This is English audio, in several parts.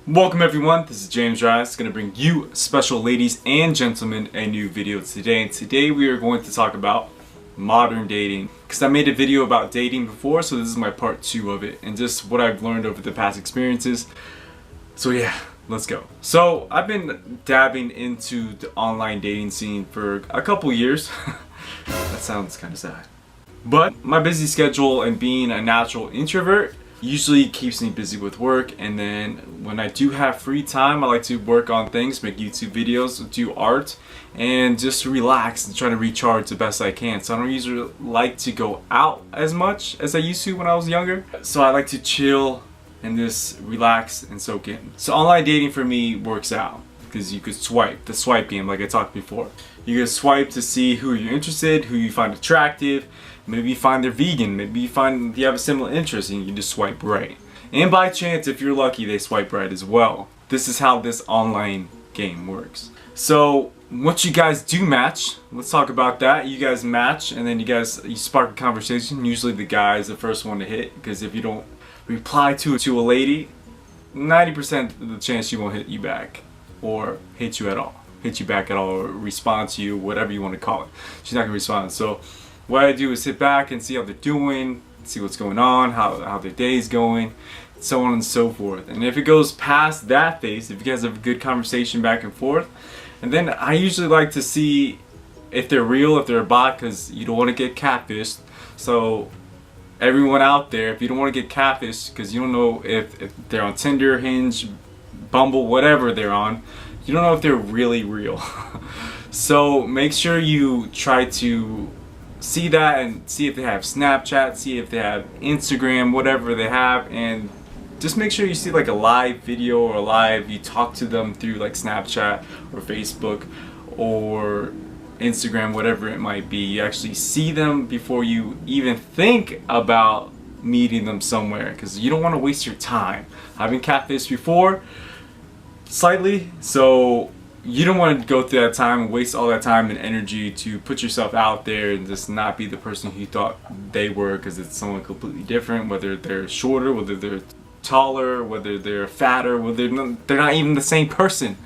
Welcome everyone, this is James Rice, going to bring you, special ladies and gentlemen, a new video today. And today we are going to talk about modern dating. Because I made a video about dating before, so this is my part 2 of it. And just what I've learned over the past experiences. So yeah, let's go. So I've been dabbing into the online dating scene for a couple years. That sounds kind of sad. But my busy schedule and being a natural introvert usually keeps me busy with work, and then when I do have free time, I like to work on things, make YouTube videos, do art, and just relax and try to recharge the best I can. So I don't usually like to go out as much as I used to when I was younger. So I like to chill and just relax and soak in. So online dating for me works out because you could swipe, the swipe game like I talked before. You can swipe to see who you're interested, who you find attractive. Maybe you find they're vegan, maybe you find you have a similar interest and you can just swipe right. And by chance, if you're lucky, they swipe right as well. This is how this online game works. So once you guys do match, let's talk about that. You guys match and then you spark a conversation. Usually the guy is the first one to hit, because if you don't reply to a lady, 90% of the chance she won't hit you back or hit you back at all, or respond to you, whatever you want to call it. She's not gonna respond. So what I do is sit back and see how they're doing, see what's going on, how their day's going, so on and so forth. And if it goes past that phase, if you guys have a good conversation back and forth, and then I usually like to see if they're real, if they're a bot, because you don't want to get catfished. So everyone out there, if you don't want to get catfished, because you don't know if they're on Tinder, Hinge, Bumble, whatever they're on, you don't know if they're really real. So make sure you try to see that and see if they have Snapchat, see if they have Instagram, whatever they have, and just make sure you see like a live video or you talk to them through like Snapchat or Facebook or Instagram, whatever it might be. You actually see them before you even think about meeting them somewhere, because you don't want to waste your time. I've been catfished before, slightly, so you don't want to go through that time and waste all that time and energy to put yourself out there and just not be the person who you thought they were, because it's someone completely different, whether they're shorter, whether they're taller, whether they're fatter, whether they're not even the same person.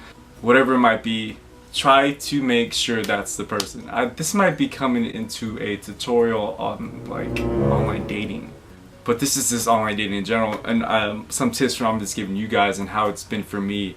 Whatever it might be, try to make sure that's the person. This might be coming into a tutorial on like online dating, but this is just online dating in general, and some tips from I'm just giving you guys and how it's been for me.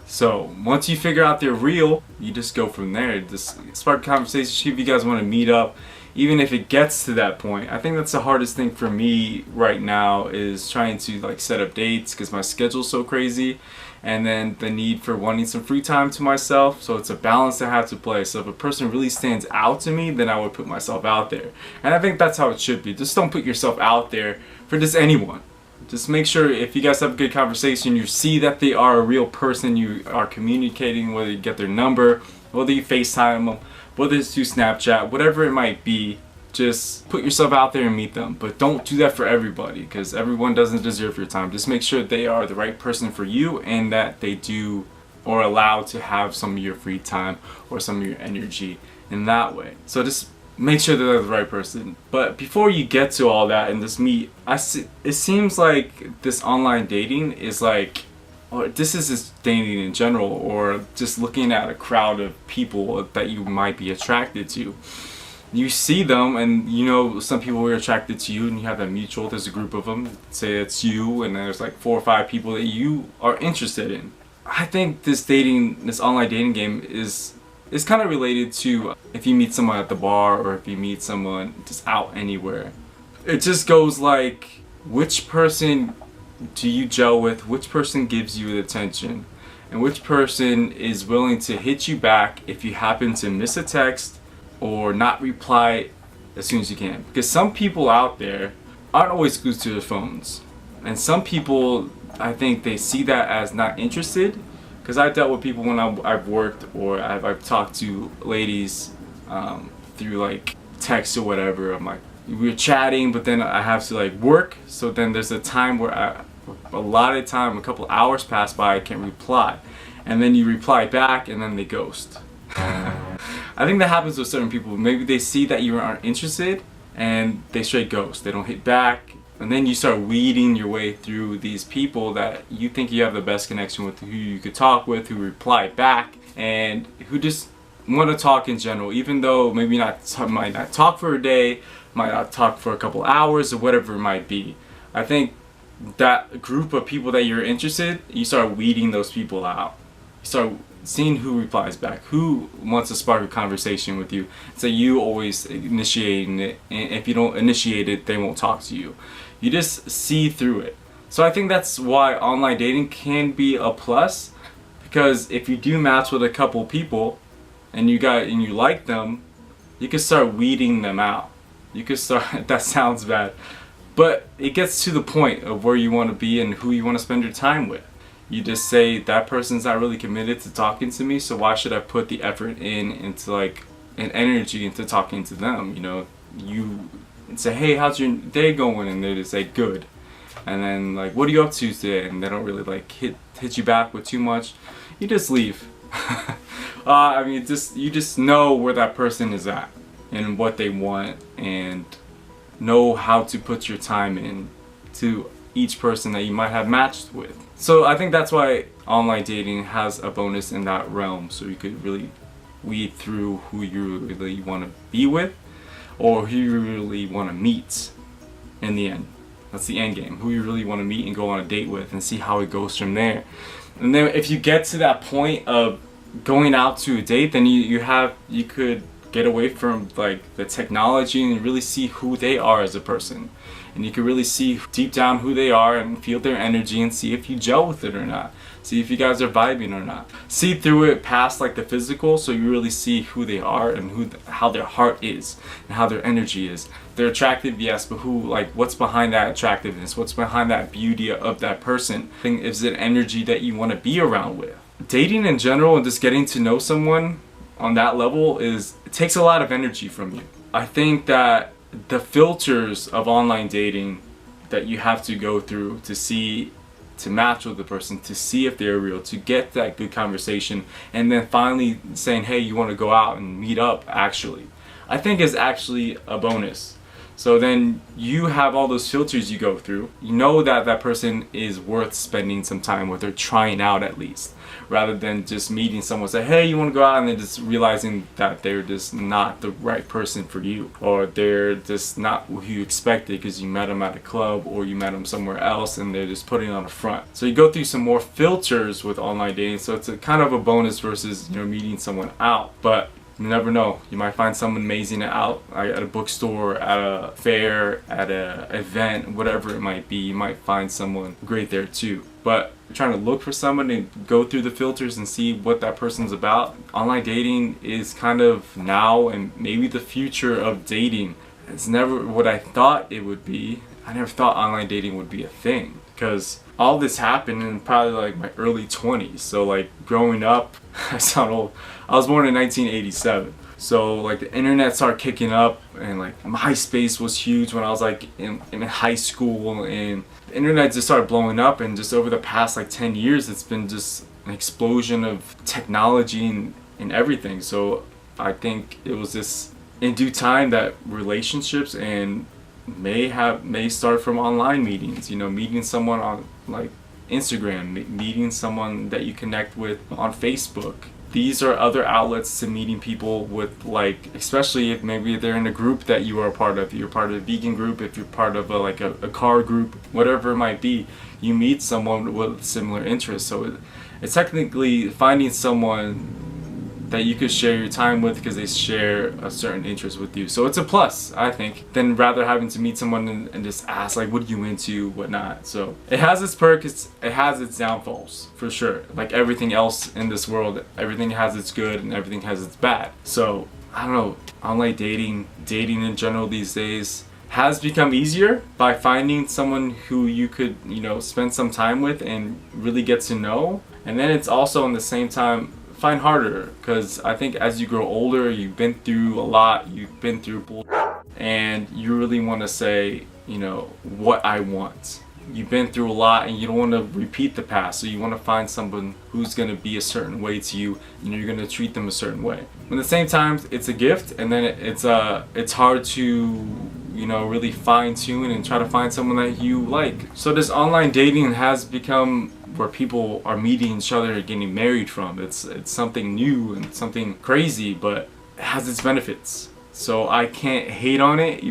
So once you figure out they're real, you just go from there. Just spark a conversation, see if you guys want to meet up, even if it gets to that point. I think that's the hardest thing for me right now, is trying to like set up dates, because my schedule's so crazy, and then the need for wanting some free time to myself. So it's a balance I have to play. So if a person really stands out to me, then I would put myself out there. And I think that's how it should be. Just don't put yourself out there for just anyone. Just make sure if you guys have a good conversation, you see that they are a real person, you are communicating, whether you get their number, whether you FaceTime them, whether it's through Snapchat, whatever it might be, just put yourself out there and meet them. But don't do that for everybody, because everyone doesn't deserve your time. Just make sure they are the right person for you, and that they do or allowed to have some of your free time or some of your energy in that way. So just make sure they're the right person. But before you get to all that and this meet, it seems like this online dating is like, or this is just dating in general, or just looking at a crowd of people that you might be attracted to. You see them, and you know some people are attracted to you, and you have that mutual. There's a group of them. Say it's you, and there's like 4 or 5 people that you are interested in. I think this online dating game is kind of related to if you meet someone at the bar, or if you meet someone just out anywhere. It just goes like, which person do you gel with, which person gives you attention, and which person is willing to hit you back if you happen to miss a text or not reply as soon as you can. Because some people out there aren't always glued to their phones, and some people, I think they see that as not interested. Because I've dealt with people when I've worked, or I've talked to ladies through like text or whatever. I'm like, we're chatting, but then I have to like work. So then there's a time where a lot of time, a couple hours pass by, I can't reply. And then you reply back, and then they ghost. I think that happens with certain people. Maybe they see that you aren't interested, and they straight ghost. They don't hit back. And then you start weeding your way through these people that you think you have the best connection with, who you could talk with, who reply back, and who just want to talk in general, even though maybe might not talk for a day, might not talk for a couple hours, or whatever it might be. I think that group of people that you're interested, you start weeding those people out. You start seeing who replies back, who wants to spark a conversation with you. So you always initiating it, and if you don't initiate it, they won't talk to you. You just see through it. So I think that's why online dating can be a plus, because if you do match with a couple people and you like them, you can start weeding them out. You can start that sounds bad, but it gets to the point of where you want to be and who you want to spend your time with. You just say, that person's not really committed to talking to me, so why should I put the effort into like an energy into talking to them? You know, you say, hey, how's your day going? And they just say good. And then like, what are you up to today? And they don't really like hit you back with too much. You just leave. I mean, you just know where that person is at and what they want, and know how to put your time in to each person that you might have matched with. So I think that's why online dating has a bonus in that realm, so you could really weed through who you really want to be with, or who you really want to meet in the end. That's the end game. Who you really want to meet and go on a date with, and see how it goes from there. And then if you get to that point of going out to a date, then you could get away from like the technology and really see who they are as a person. And you can really see deep down who they are and feel their energy and see if you gel with it or not. See if you guys are vibing or not. See through it past like the physical, so you really see who they are and how their heart is and how their energy is. They're attractive, yes, but what's behind that attractiveness? What's behind that beauty of that person? Is it energy that you want to be around with? Dating in general and just getting to know someone on that level it takes a lot of energy from you. I think that the filters of online dating that you have to go through to match with the person, to see if they're real, to get that good conversation, and then finally saying, hey, you want to go out and meet up, actually, I think is actually a bonus. So then you have all those filters you go through. You know that that person is worth spending some time with, or trying out at least, rather than just meeting someone, say, hey, you want to go out, and then just realizing that they're just not the right person for you, or they're just not who you expected because you met them at a club or you met them somewhere else and they're just putting on a front. So you go through some more filters with online dating, so it's a kind of a bonus versus meeting someone out. But you never know. You might find someone amazing out at a bookstore, at a fair, at an event, whatever it might be. You might find someone great there too. But you're trying to look for someone and go through the filters and see what that person's about. Online dating is kind of now and maybe the future of dating. It's never what I thought it would be. I never thought online dating would be a thing, because all this happened in probably like my early 20s. So like growing up, I sound old. I was born in 1987. So like the internet started kicking up, and like MySpace was huge when I was like in high school, and the internet just started blowing up. And just over the past like 10 years, it's been just an explosion of technology and everything. So I think it was just in due time that relationships and may start from online meetings. Meeting someone on like Instagram, meeting someone that you connect with on Facebook. These are other outlets to meeting people with, like, especially if maybe they're in a group that you are a part of. You're part of a vegan group, if you're part of a car group, whatever it might be, you meet someone with similar interests. So it's technically finding someone that you could share your time with because they share a certain interest with you. So it's a plus, I think, than rather having to meet someone and just ask, like, what are you into, whatnot. So it has its perks, it has its downfalls, for sure. Like everything else in this world, everything has its good and everything has its bad. So, I don't know, online dating in general these days has become easier by finding someone who you could, spend some time with and really get to know. And then it's also, in the same time, find harder, because I think as you grow older, you've been through a lot, you've been through bullshit, and you really want to say, what I want. You've been through a lot and you don't want to repeat the past, so you want to find someone who's going to be a certain way to you, and you're going to treat them a certain way. But at the same time, it's a gift, and then it's hard to you know, really fine tune and try to find someone that you like. So this online dating has become where people are meeting each other and getting married from. It's something new and something crazy, but it has its benefits. So I can't hate on it,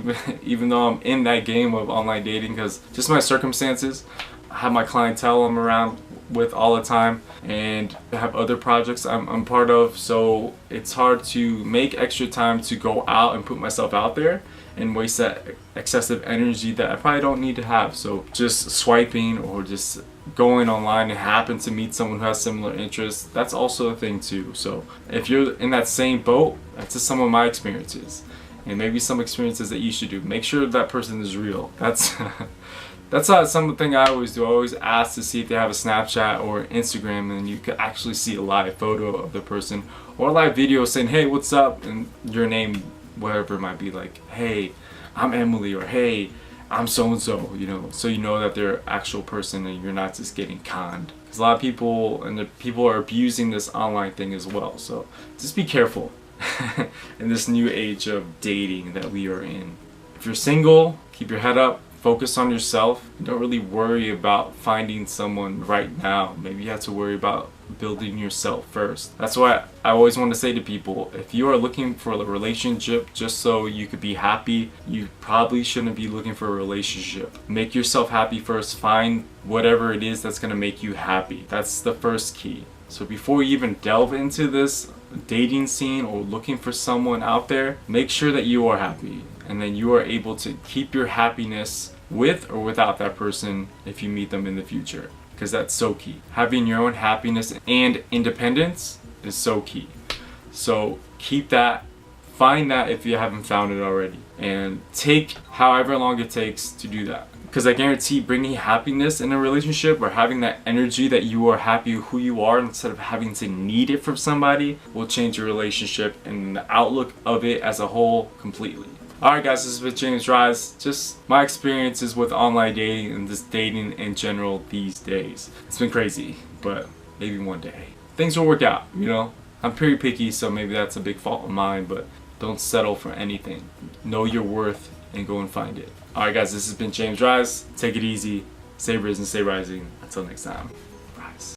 even though I'm in that game of online dating, because just my circumstances. I have my clientele I'm around with all the time, and I have other projects I'm part of, so it's hard to make extra time to go out and put myself out there and waste that excessive energy that I probably don't need to have. So just swiping or just going online and happen to meet someone who has similar interests, that's also a thing too. So if you're in that same boat, that's just some of my experiences, and maybe some experiences that you should do. Make sure that person is real. That's that's something I always do. I always ask to see if they have a Snapchat or Instagram, and you could actually see a live photo of the person or a live video saying, hey, what's up, and your name, whatever it might be, like, hey, I'm Emily, or hey, I'm so and so, you know, so you know that they're an actual person and you're not just getting conned. Because a lot of people are abusing this online thing as well. So just be careful in this new age of dating that we are in. If you're single, keep your head up. Focus on yourself. Don't really worry about finding someone right now. Maybe you have to worry about building yourself first. That's why I always want to say to people, if you are looking for a relationship just so you could be happy, you probably shouldn't be looking for a relationship. Make yourself happy first. Find whatever it is that's going to make you happy. That's the first key. So before you even delve into this dating scene or looking for someone out there, make sure that you are happy, and then you are able to keep your happiness with or without that person if you meet them in the future, because that's so key. Having your own happiness and independence is so key. So keep that, find that if you haven't found it already, and take however long it takes to do that. Because I guarantee bringing happiness in a relationship, or having that energy that you are happy with who you are instead of having to need it from somebody, will change your relationship and the outlook of it as a whole completely. Alright guys, this is with James Rise. Just my experiences with online dating and just dating in general these days. It's been crazy, but maybe one day things will work out, you know? I'm pretty picky, so maybe that's a big fault of mine, but don't settle for anything. Know your worth and go and find it. Alright guys, this has been James Rise. Take it easy, stay risen, stay rising. Until next time.